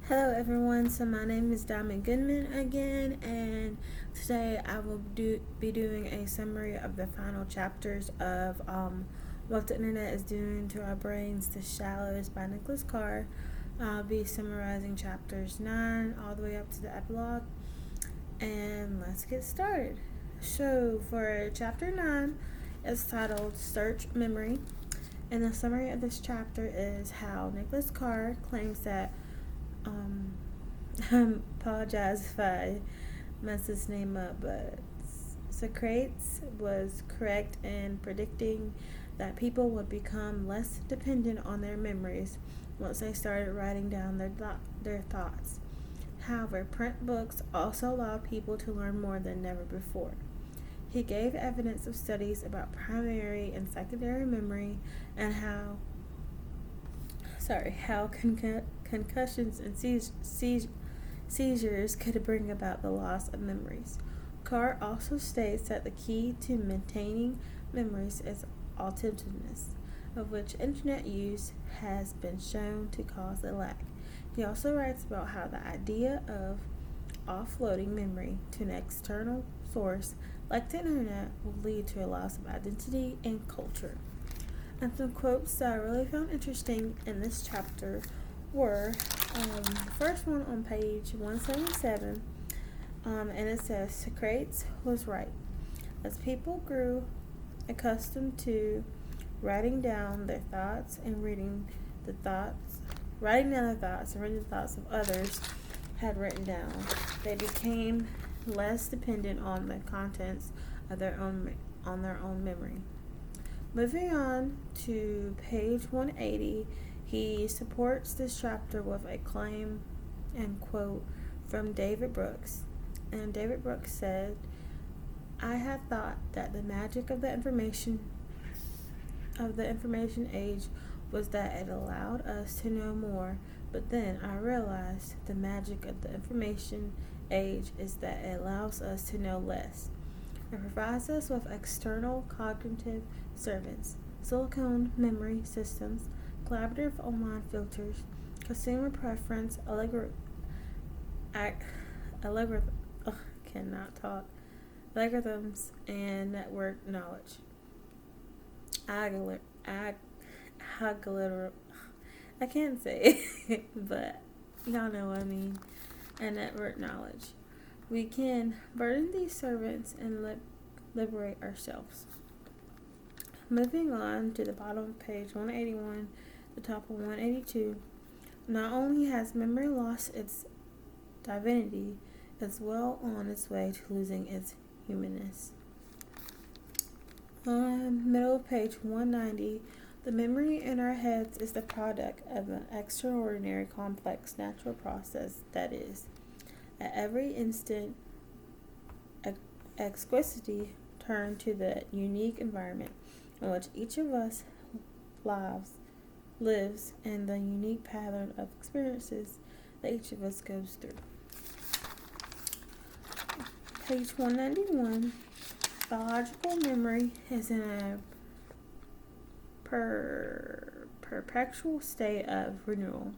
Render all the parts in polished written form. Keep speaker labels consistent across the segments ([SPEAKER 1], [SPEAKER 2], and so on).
[SPEAKER 1] Hello everyone, so my name is Diamond Goodman again, and today I will be doing a summary of the final chapters of What the Internet is Doing to Our Brains, The Shallows by Nicholas Carr. I'll be summarizing chapters 9 all the way up to the epilogue, and let's get started. So for chapter 9, it's titled Search Memory, and the summary of this chapter is how Nicholas Carr claims that I apologize if I mess his name up, but Socrates was correct in predicting that people would become less dependent on their memories once they started writing down their thoughts. However, print books also allow people to learn more than never before. He gave evidence of studies about primary and secondary memory and how concussions and seizures could bring about the loss of memories. Carr also states that the key to maintaining memories is attentiveness, of which internet use has been shown to cause a lack. He also writes about how the idea of offloading memory to an external source like the internet will lead to a loss of identity and culture. And some quotes that I really found interesting in this chapter were the first one on page 177, and it says, Socrates was right. As people grew accustomed to writing down their thoughts and writing down their thoughts and reading the thoughts of others had written down, they became less dependent on the contents of their own memory. Moving on to page 180, he supports this chapter with a claim and quote from David Brooks. And David Brooks said, I had thought that the magic of the information age was that it allowed us to know more, but then I realized the magic of the information age is that it allows us to know less. It provides us with external cognitive servants, silicone memory systems, collaborative online filters, consumer preference, algorithms, and network knowledge. I can't say it, but y'all know what I mean. And network knowledge. We can burden these servants and liberate ourselves. Moving on to the bottom of page 181, the top of 182, not only has memory lost its divinity, it's well on its way to losing its humanness. Middle of page 190, the memory in our heads is the product of an extraordinary complex natural process that is, at every instant, exquisitely turned to the unique environment in which each of us lives and the unique pattern of experiences that each of us goes through. Page 191, biological memory is in a perpetual state of renewal.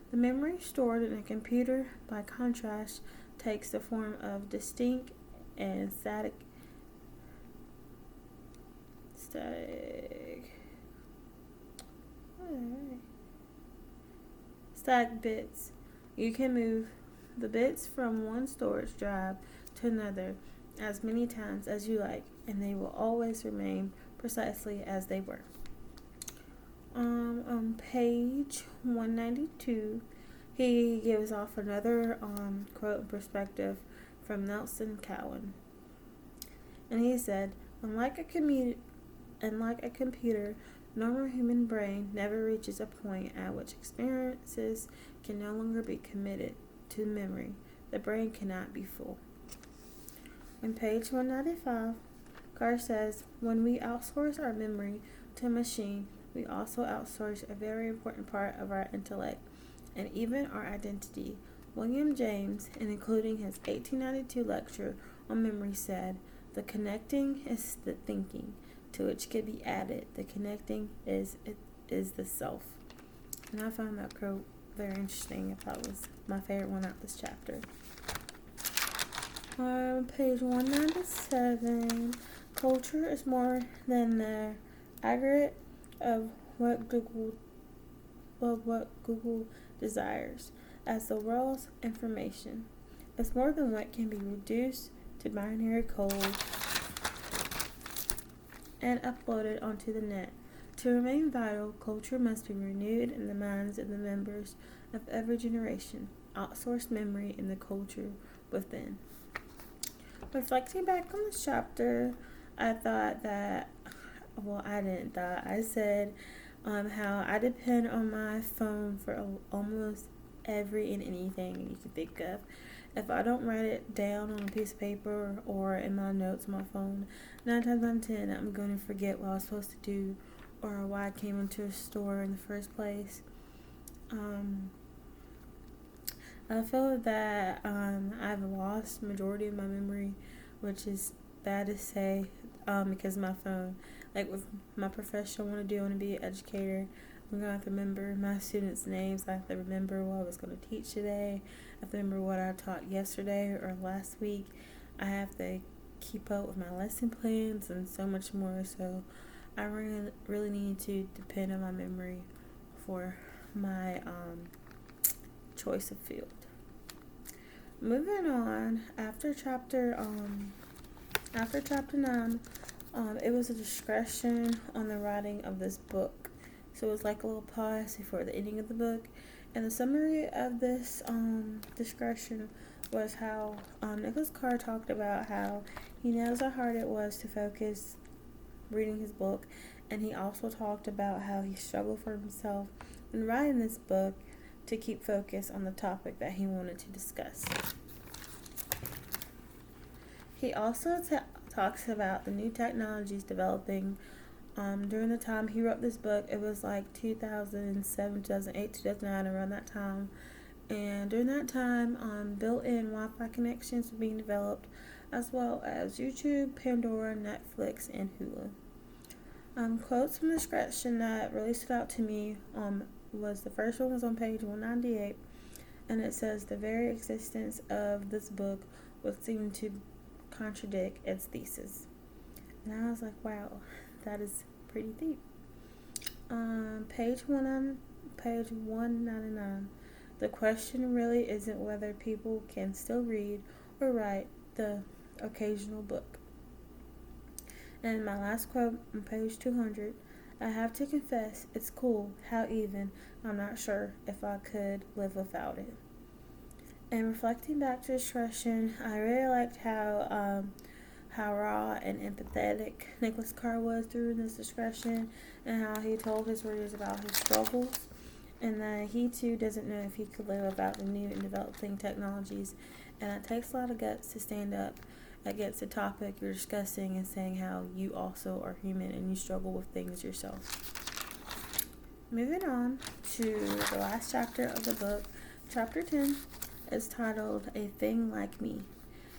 [SPEAKER 1] The memory stored in a computer, by contrast, takes the form of distinct and static bits. You can move the bits from one storage drive to another as many times as you like, and they will always remain precisely as they were. On page 192, he gives off another quote perspective from Nelson Cowan. And he said, unlike a computer, normal human brain never reaches a point at which experiences can no longer be committed to memory. The brain cannot be full. On page 195, Carr says, when we outsource our memory to a machine, we also outsource a very important part of our intellect and even our identity. William James, in including his 1892 lecture on memory, said, the connecting is the thinking, to which could be added, the connecting is the self. And I found that quote very interesting. I thought it was my favorite one out of this chapter. Page 197. Culture is more than the aggregate of what Google desires as the world's information. It's more than what can be reduced to binary code and uploaded onto the net. To remain vital, culture must be renewed in the minds of the members of every generation. Outsourced memory in the culture within. Reflecting back on this chapter, I thought that, I didn't thought, I said how I depend on my phone for almost every and anything you can think of. If I don't write it down on a piece of paper or in my notes on my phone, 9 times out of 10, I'm going to forget what I was supposed to do or why I came into a store in the first place. I feel that I've lost majority of my memory, which is bad to say because of my phone. Like with my profession, I want to be an educator. I'm going to have to remember my students' names. I have to remember what I was going to teach today. I have to remember what I taught yesterday or last week. I have to keep up with my lesson plans and so much more. So I really need to depend on my memory for my choice of field. Moving on, after chapter 9, it was a discussion on the writing of this book. So it was like a little pause before the ending of the book. And the summary of this discussion was how Nicholas Carr talked about how he knows how hard it was to focus reading his book. And he also talked about how he struggled for himself in writing this book to keep focus on the topic that he wanted to discuss. He also talks about the new technologies developing during the time he wrote this book. It was like 2007, 2008, 2009, around that time. And during that time, built-in Wi-Fi connections were being developed, as well as YouTube, Pandora, Netflix, and Hulu. Quotes from the discussion that really stood out to me was the first one was on page 198, and it says the very existence of this book would seem to contradict its thesis. And I was like, wow, that is pretty deep. Page 199. The question really isn't whether people can still read or write the occasional book. And my last quote on page 200. I have to confess, it's cool, how even, I'm not sure if I could live without it. And reflecting back to the discussion, I really liked how raw and empathetic Nicholas Carr was during this discussion, and how he told his readers about his struggles, and that he too doesn't know if he could live without the new and developing technologies. And it takes a lot of guts to stand up against the topic you're discussing and saying how you also are human and you struggle with things yourself. Moving on to the last chapter of the book, chapter 10 is titled A Thing Like Me.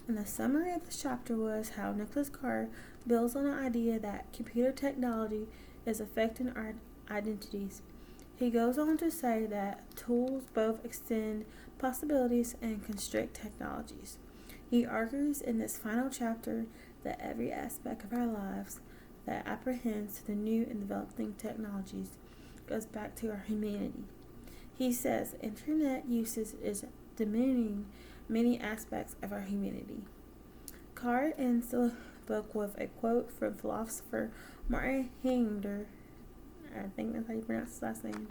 [SPEAKER 1] And the summary of this chapter was how Nicholas Carr builds on the idea that computer technology is affecting our identities. He goes on to say that tools both extend possibilities and constrict technologies. He argues in this final chapter that every aspect of our lives that apprehends the new and developing technologies goes back to our humanity. He says internet usage is diminishing many aspects of our humanity. Carr ends the book with a quote from philosopher Martin Engl. I think that's how you pronounce his last name.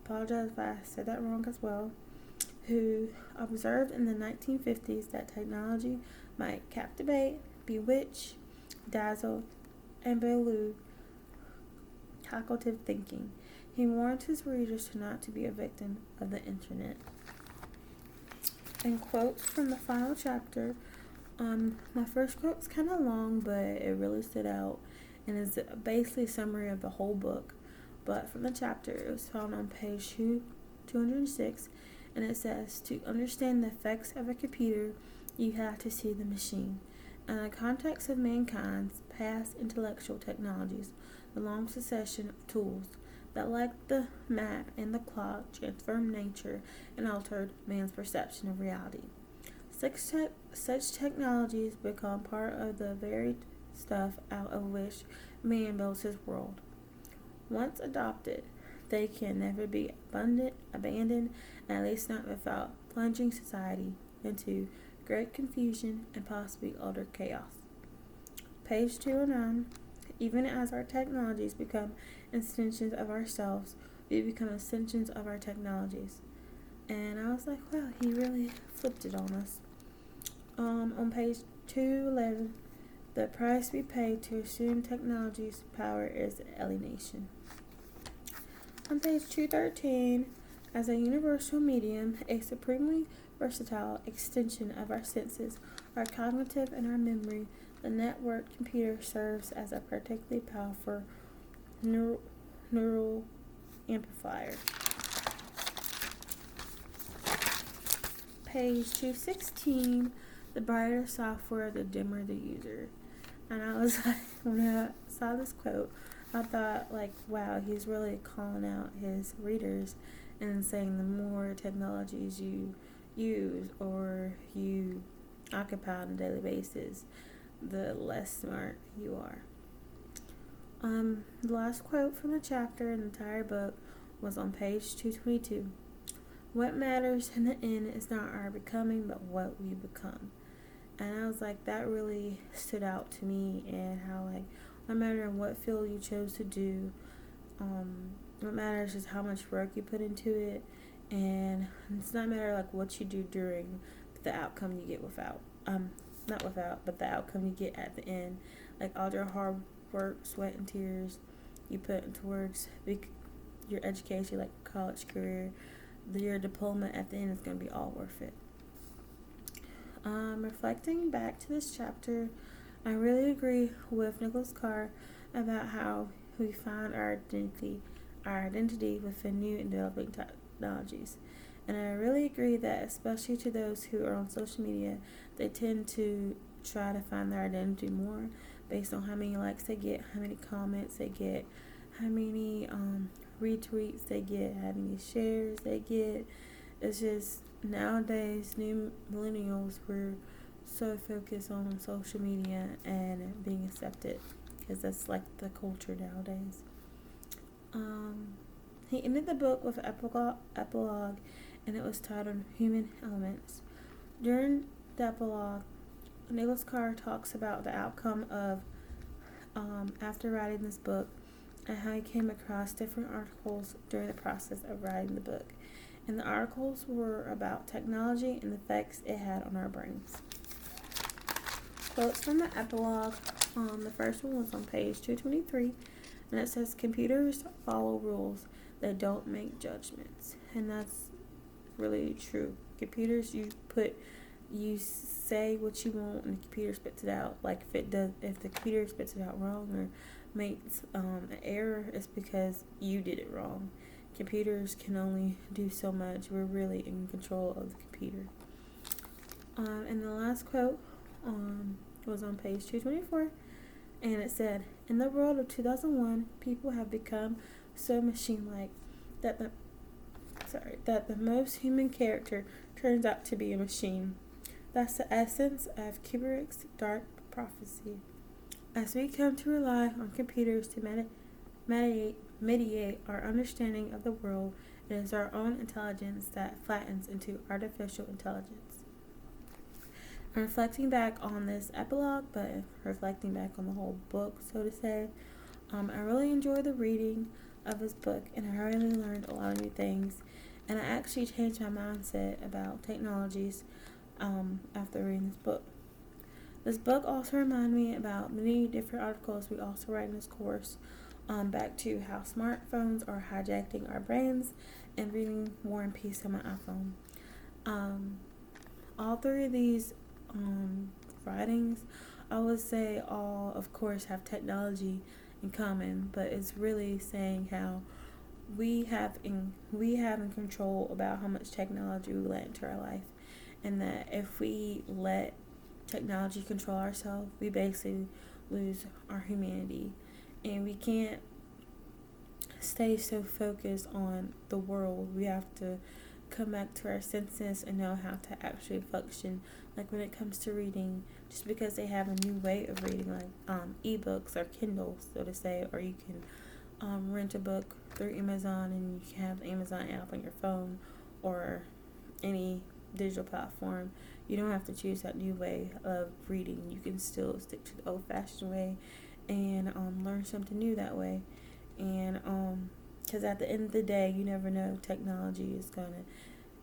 [SPEAKER 1] Apologize if I said that wrong as well. Who observed in the 1950s that technology might captivate, bewitch, dazzle, and belude cognitive thinking. He warns his readers not to be a victim of the internet. And quotes from the final chapter. My first quote was kind of long, but it really stood out and is basically a summary of the whole book. But from the chapter, it was found on page 206, and it says, to understand the effects of a computer, you have to see the machine. In the context of mankind's past intellectual technologies, the long succession of tools, that, like the map and the clock, transformed nature and altered man's perception of reality. Such technologies become part of the very stuff out of which man builds his world. Once adopted, they can never be abandoned, at least not without plunging society into great confusion and possibly utter chaos. Page 209. Even as our technologies become extensions of ourselves, we become extensions of our technologies. And I was like, wow, he really flipped it on us. On page 211, the price we pay to assume technology's power is alienation. On page 213, as a universal medium, a supremely versatile extension of our senses, our cognitive and our memory, the network computer serves as a particularly powerful neural amplifier. Page 216, the brighter software, the dimmer the user. And I was like, when I saw this quote, I thought, like, wow, he's really calling out his readers and saying the more technologies you use or you occupy on a daily basis, the less smart you are. The last quote from the chapter in the entire book was on page 222. What matters in the end is not our becoming, but what we become. And I was like, that really stood out to me, and how, like, no matter in what field you chose to do, what matters is how much work you put into it, and it's not matter like what you do during, but the outcome you get but the outcome you get at the end, like all your hard work, sweat, and tears you put towards your education, like college career, your diploma at the end is going to be all worth it. Reflecting back to this chapter, I really agree with Nicholas Carr about how we find our identity within new and developing technologies. And I really agree that, especially to those who are on social media, they tend to try to find their identity more based on how many likes they get, how many comments they get, how many retweets they get, how many shares they get. It's just, nowadays, new millennials, we're so focused on social media and being accepted, because that's like the culture nowadays. He ended the book with an epilogue, and it was titled Human Elements. During the epilogue, Nicholas Carr talks about the outcome of, after writing this book, and how he came across different articles during the process of writing the book. And the articles were about technology and the effects it had on our brains. Quotes from the epilogue. The first one was on page 223, and it says, computers follow rules, they don't make judgments. And that's really true. Computers, you say what you want and the computer spits it out. Like if the computer spits it out wrong or makes an error, it's because you did it wrong. Computers can only do so much. We're really in control of the computer. And the last quote was on page 224, and it said, in the world of 2001, people have become so machine-like that the most human character turns out to be a machine. That's the essence of Kubrick's dark prophecy. As we come to rely on computers to mediate our understanding of the world, it is our own intelligence that flattens into artificial intelligence. I'm reflecting back on this epilogue, but reflecting back on the whole book, so to say, I really enjoyed the reading of this book, and I really learned a lot of new things, and I actually changed my mindset about technologies after reading this book. This book also reminded me about many different articles we also write in this course, back to how smartphones are hijacking our brains, and reading War and Peace on my iPhone. All three of these writings, I would say all, of course, have technology in common, but it's really saying how we have in control about how much technology we let into our life, and that if we let technology control ourselves, we basically lose our humanity, and we can't stay so focused on the world. We have to come back to our senses and know how to actually function. Like when it comes to reading, just because they have a new way of reading, like ebooks or Kindles, so to say, or you can rent a book through Amazon and you can have the Amazon app on your phone or any digital platform. You don't have to choose that new way of reading. You can still stick to the old-fashioned way and learn something new that way. And because at the end of the day, you never know if technology is gonna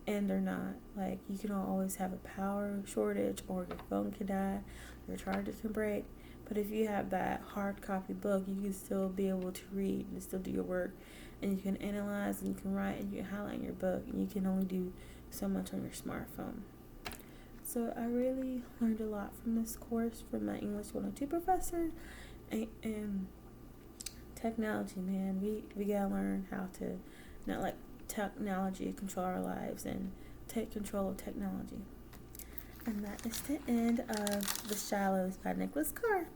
[SPEAKER 1] end or not. Like you can always have a power shortage, or your phone can die, your charger can break. But if you have that hard copy book, you can still be able to read and still do your work, and you can analyze and you can write and you can highlight in your book, and you can only do so much on your smartphone. So I really learned a lot from this course from my English 102 professor, and technology, man. We gotta learn how to not let technology control our lives and take control of technology. And that is the end of The Shallows by Nicholas Carr.